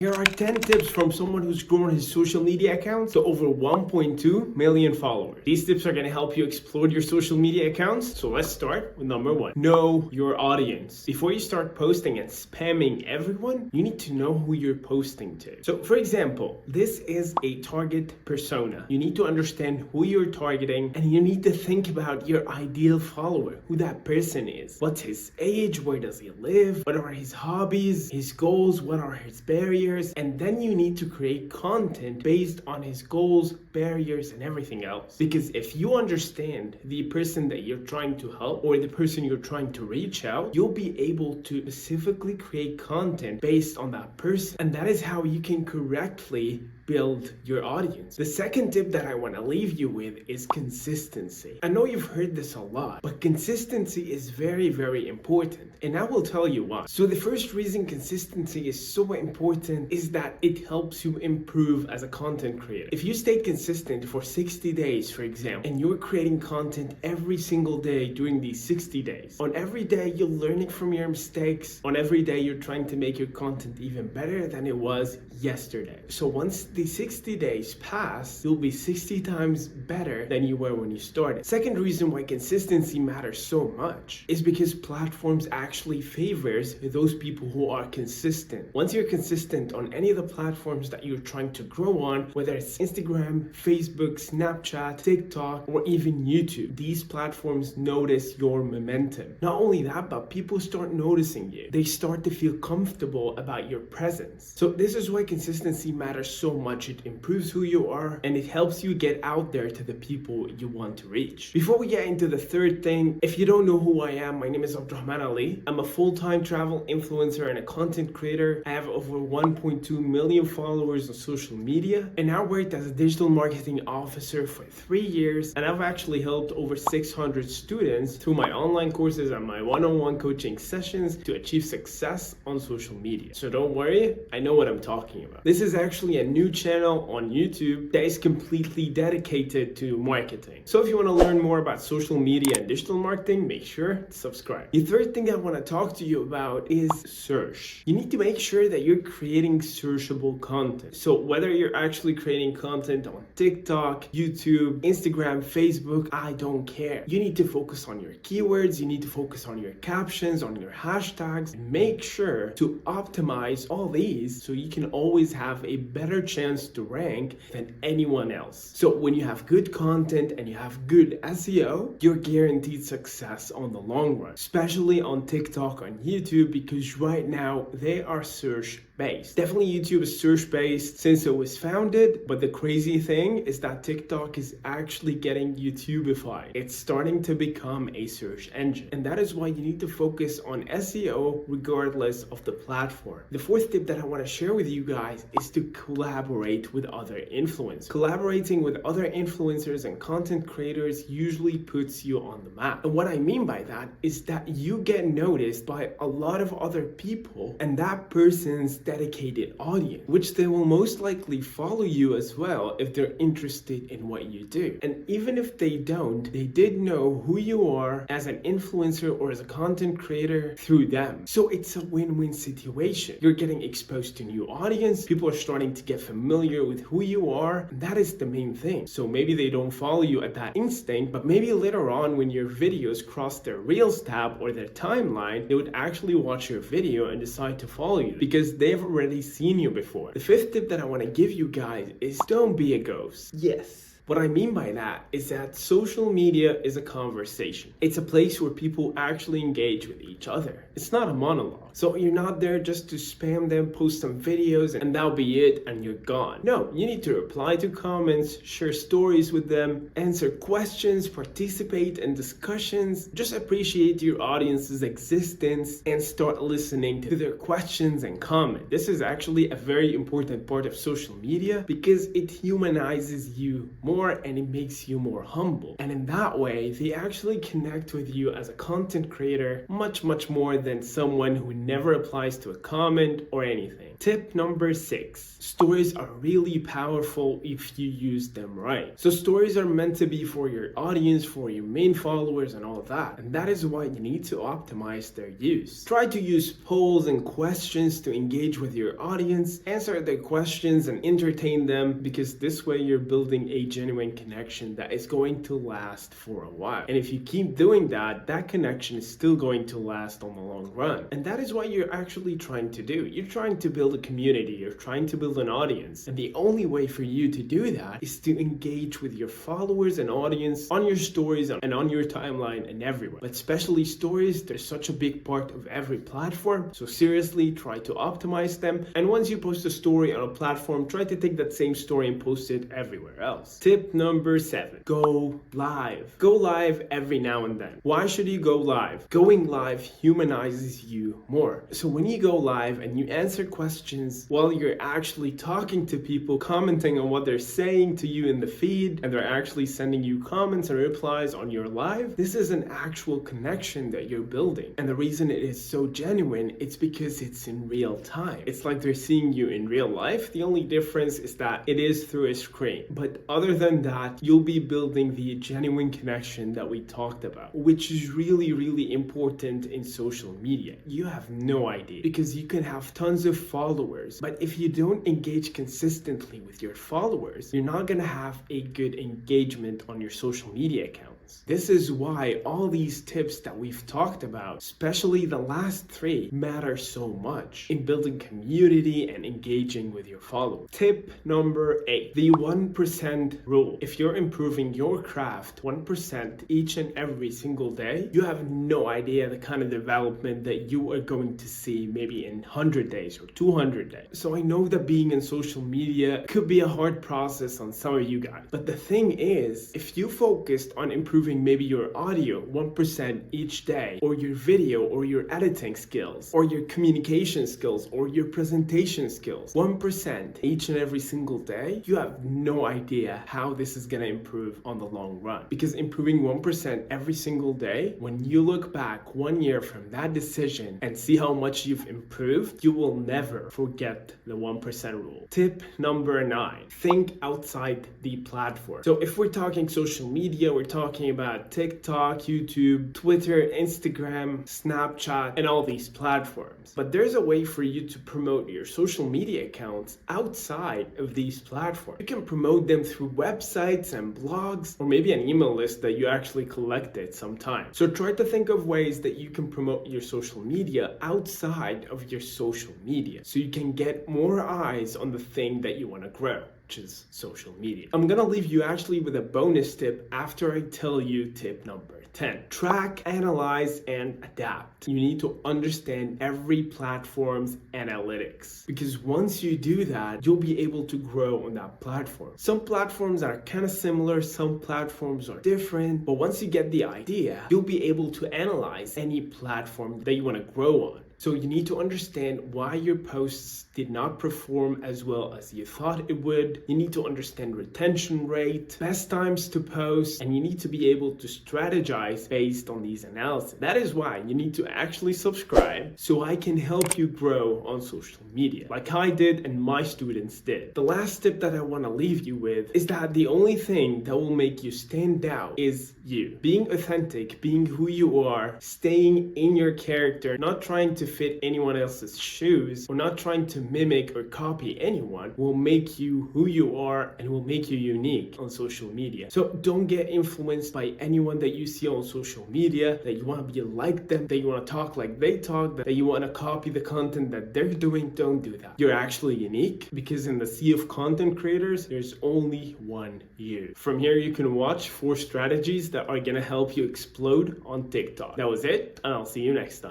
Here are 10 tips from someone who's grown his social media account to over 1.2 million followers. These tips are going to help you explode your social media accounts. So let's start with number 1. Know your audience. Before you start posting and spamming everyone, you need to know who you're posting to. So for example, this is a target persona. You need to understand who you're targeting, and you need to think about your ideal follower, who that person is. What's his age? Where does he live? What are his hobbies? His goals? What are his barriers? And then you need to create content based on his goals, barriers, and everything else. Because if you understand the person that you're trying to help or the person you're trying to reach out, you'll be able to specifically create content based on that person. And that is how you can correctly build your audience. The second tip that I want to leave you with is consistency. I know you've heard this a lot, but consistency is very, very important. And I will tell you why. So the first reason consistency is so important is that it helps you improve as a content creator. If you stay consistent for 60 days, for example, and you're creating content every single day during these 60 days, on every day you're learning from your mistakes, on every day you're trying to make your content even better than it was yesterday. So once the 60 days pass, you'll be 60 times better than you were when you started. Second reason why consistency matters so much is because platforms actually favors those people who are consistent. Once you're consistent on any of the platforms that you're trying to grow on, whether it's Instagram, Facebook, Snapchat, TikTok, or even YouTube, these platforms notice your momentum. Not only that, but people start noticing you. They start to feel comfortable about your presence. So this is why consistency matters so much. It improves who you are and it helps you get out there to the people you want to reach. Before we get into the third thing, if you don't know who I am, my name is Abdurrahman Ali. I'm a full-time travel influencer and a content creator. I have over 1.2 million followers on social media, and I worked as a digital marketing officer for 3 years, and I've actually helped over 600 students through my online courses and my one-on-one coaching sessions to achieve success on social media. So don't worry, I know what I'm talking about. This is actually a new channel on YouTube that is completely dedicated to marketing. So if you want to learn more about social media and digital marketing, make sure to subscribe. The third thing I want to talk to you about is search. You need to make sure that you're creating searchable content. So whether you're actually creating content on TikTok, YouTube, Instagram, Facebook, I don't care. You need to focus on your keywords, you need to focus on your captions, on your hashtags, and make sure to optimize all these so you can always have a better chance to rank than anyone else. So when you have good content and you have good SEO, you're guaranteed success on the long run, especially on TikTok and YouTube, because right now they are search based. Definitely YouTube is search based since it was founded, but the crazy thing is that TikTok is actually getting YouTubified. It's starting to become a search engine, and that is why you need to focus on SEO regardless of the platform. The fourth tip that I want to share with you guys is to collaborate with other influencers. Collaborating with other influencers and content creators usually puts you on the map. And what I mean by that is that you get noticed by a lot of other people and that person's dedicated audience, which they will most likely follow you as well if they're interested in what you do. And even if they don't, they did know who you are as an influencer or as a content creator through them. So it's a win-win situation. You're getting exposed to new audience, people are starting to get familiar with who you are, and that is the main thing. So maybe they don't follow you at that instant, but maybe later on when your videos cross their Reels tab or their timeline, they would actually watch your video and decide to follow you because they've already seen you before. The fifth tip that I want to give you guys is don't be a ghost. Yes. What I mean by that is that social media is a conversation. It's a place where people actually engage with each other. It's not a monologue. So you're not there just to spam them, post some videos, and that'll be it and you're gone. No, you need to reply to comments, share stories with them, answer questions, participate in discussions. Just appreciate your audience's existence and start listening to their questions and comments. This is actually a very important part of social media because it humanizes you more. more and it makes you more humble. And in that way, they actually connect with you as a content creator much more than someone who never applies to a comment or anything. Tip number 6. Stories are really powerful if you use them right. So stories are meant to be for your audience, for your main followers and all that. And that is why you need to optimize their use. Try to use polls and questions to engage with your audience, answer their questions and entertain them, because this way you're building a genuine connection that is going to last for a while. And if you keep doing that, that connection is still going to last on the long run. And that is what you're actually trying to do. You're trying to build a community, you're trying to build an audience. And the only way for you to do that is to engage with your followers and audience on your stories and on your timeline and everywhere. But especially stories, they're such a big part of every platform. So seriously, try to optimize them. And once you post a story on a platform, try to take that same story and post it everywhere else. Tip number 7. Go live. Go live every now and then. Why should you go live? Going live humanizes you more. So when you go live and you answer questions while you're actually talking to people, commenting on what they're saying to you in the feed, and they're actually sending you comments and replies on your live, this is an actual connection that you're building. And the reason it is so genuine, it's because it's in real time. It's like they're seeing you in real life. The only difference is that it is through a screen. But other than that, you'll be building the genuine connection that we talked about, which is really important in social media. You have no idea, because you can have tons of followers, but if you don't engage consistently with your followers, you're not gonna have a good engagement on your social media accounts. This is why all these tips that we've talked about, especially the last 3, matter so much in building community and engaging with your followers. Tip number 8, the 1% rule. If you're improving your craft 1% each and every single day, you have no idea the kind of development that you are going to see maybe in 100 days or 200 days. So I know that being in social media could be a hard process on some of you guys, but the thing is, if you focused on improving maybe your audio 1% each day, or your video or your editing skills, or your communication skills, or your presentation skills 1% each and every single day, you have no idea how this is going to improve on the long run. Because improving 1% every single day, when you look back 1 year from that decision and see how much you've improved, you will never forget the 1% rule. Tip number 9, think outside the platform. So if we're talking social media, we're talking about TikTok, YouTube, Twitter, Instagram, Snapchat, and all these platforms. But there's a way for you to promote your social media accounts outside of these platforms. You can promote them through websites and blogs, or maybe an email list that you actually collected sometime. So try to think of ways that you can promote your social media outside of your social media, so you can get more eyes on the thing that you want to grow, which is social media. I'm gonna leave you actually with a bonus tip after I tell you tip number 10. Track, analyze, and adapt. You need to understand every platform's analytics, because once you do that, you'll be able to grow on that platform. Some platforms are kind of similar, some platforms are different, but once you get the idea, you'll be able to analyze any platform that you want to grow on. So you need to understand why your posts did not perform as well as you thought it would. You need to understand retention rate, best times to post, and you need to be able to strategize based on these analyses. That is why you need to actually subscribe, so I can help you grow on social media, like I did and my students did. The last tip that I want to leave you with is that the only thing that will make you stand out is you. Being authentic, being who you are, staying in your character, not trying to fit anyone else's shoes, or not trying to mimic or copy anyone, will make you who you are and will make you unique on social media. So don't get influenced by anyone that you see on social media, that you want to be like them, that you want to talk like they talk, that you want to copy the content that they're doing. Don't do that. You're actually unique, because in the sea of content creators, there's only one you. From here, you can watch 4 strategies that are going to help you explode on TikTok. That was it, and I'll see you next time.